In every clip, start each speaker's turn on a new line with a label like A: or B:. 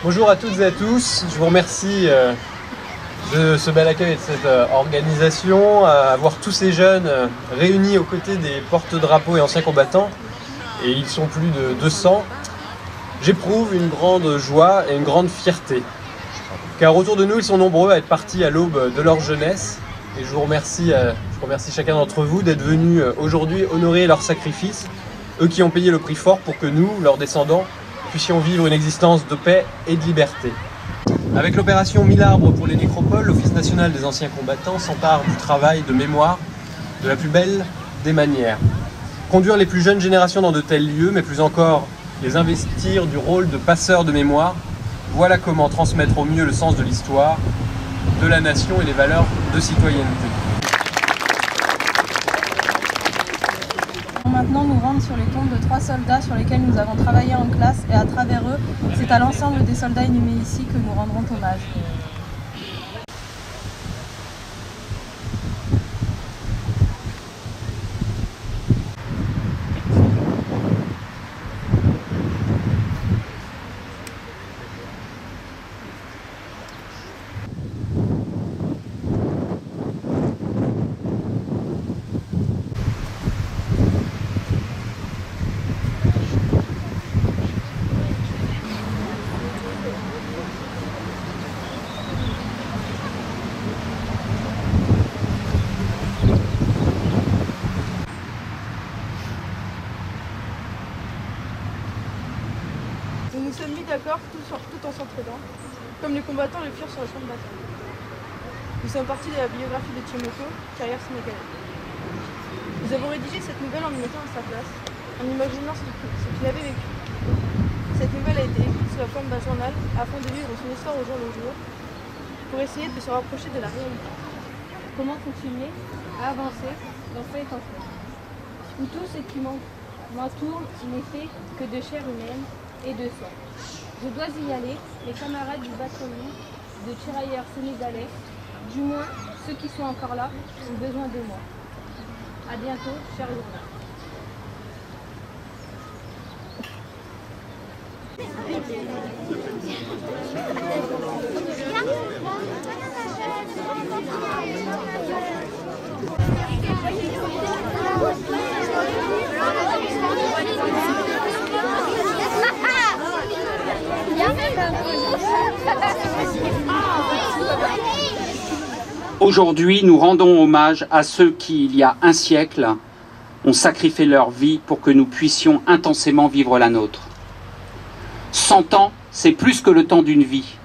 A: Bonjour à toutes et à tous, je vous remercie de ce bel accueil et de cette organisation, à voir tous ces jeunes réunis aux côtés des porte-drapeaux et anciens combattants, et ils sont plus de 200. J'éprouve une grande joie et une grande fierté, car autour de nous ils sont nombreux à être partis à l'aube de leur jeunesse, et je remercie chacun d'entre vous d'être venus aujourd'hui honorer leur sacrifice, eux qui ont payé le prix fort pour que nous, leurs descendants, puissions vivre une existence de paix et de liberté. Avec l'opération 1000 arbres pour les nécropoles, l'Office national des anciens combattants s'empare du travail de mémoire de la plus belle des manières. Conduire les plus jeunes générations dans de tels lieux, mais plus encore les investir du rôle de passeurs de mémoire, voilà comment transmettre au mieux le sens de l'histoire, de la nation et les valeurs de citoyenneté.
B: Maintenant nous rendre sur les tombes de 3 soldats sur lesquels nous avons travaillé en classe, et à travers eux, c'est à l'ensemble des soldats inhumés ici que nous rendrons hommage.
C: Nous nous sommes mis d'accord tout en s'entraidant, comme les combattants le firent sur le champ de bataille. Nous sommes partis de la biographie de Tchimoko, carrière sénégalaise. Nous avons rédigé cette nouvelle en nous mettant à sa place, en imaginant ce qu'il avait vécu. Cette nouvelle a été écrite sous la forme d'un journal afin de vivre son histoire au jour le jour, pour essayer de se rapprocher de la réalité.
D: Comment continuer à avancer dans fait en fait, où tout ce qui m'entoure n'est fait que de chair humaine et de sang. Je dois y aller, mes camarades du bataillon de tirailleurs sénégalais, du moins ceux qui sont encore là, ont besoin de moi. À bientôt, cher Lourdes.
E: Aujourd'hui, nous rendons hommage à ceux qui, il y a un siècle, ont sacrifié leur vie pour que nous puissions intensément vivre la nôtre. 100 ans, c'est plus que le temps d'une vie.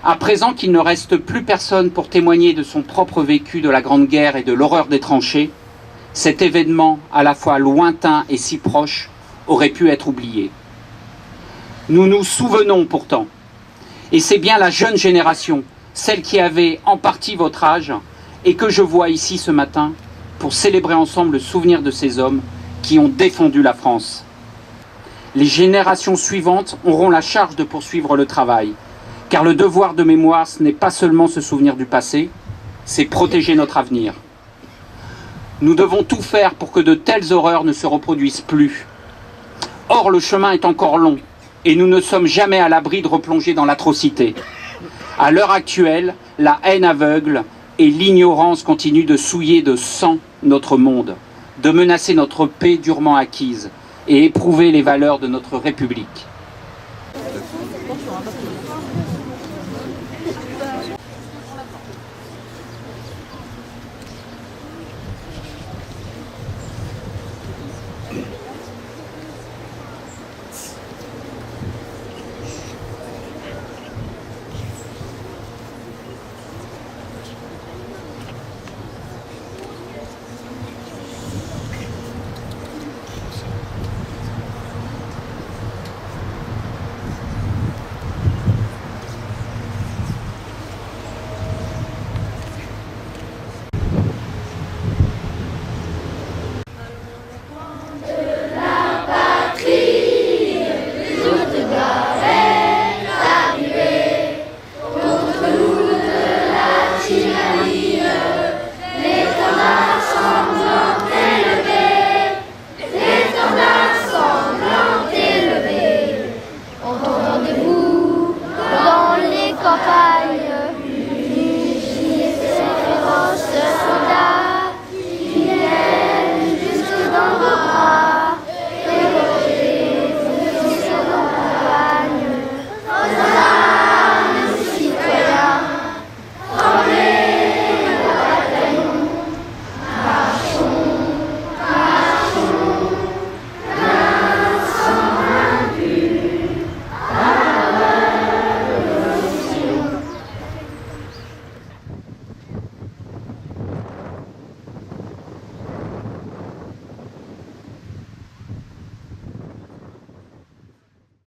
E: À présent qu'il ne reste plus personne pour témoigner de son propre vécu de la Grande Guerre et de l'horreur des tranchées, cet événement, à la fois lointain et si proche, aurait pu être oublié. Nous nous souvenons pourtant, et c'est bien la jeune génération, celle qui avait en partie votre âge, et que je vois ici ce matin, pour célébrer ensemble le souvenir de ces hommes qui ont défendu la France. Les générations suivantes auront la charge de poursuivre le travail, car le devoir de mémoire, ce n'est pas seulement se souvenir du passé, c'est protéger notre avenir. Nous devons tout faire pour que de telles horreurs ne se reproduisent plus. Or, le chemin est encore long, et nous ne sommes jamais à l'abri de replonger dans l'atrocité. À l'heure actuelle, la haine aveugle et l'ignorance continuent de souiller de sang notre monde, de menacer notre paix durement acquise et éprouver les valeurs de notre République.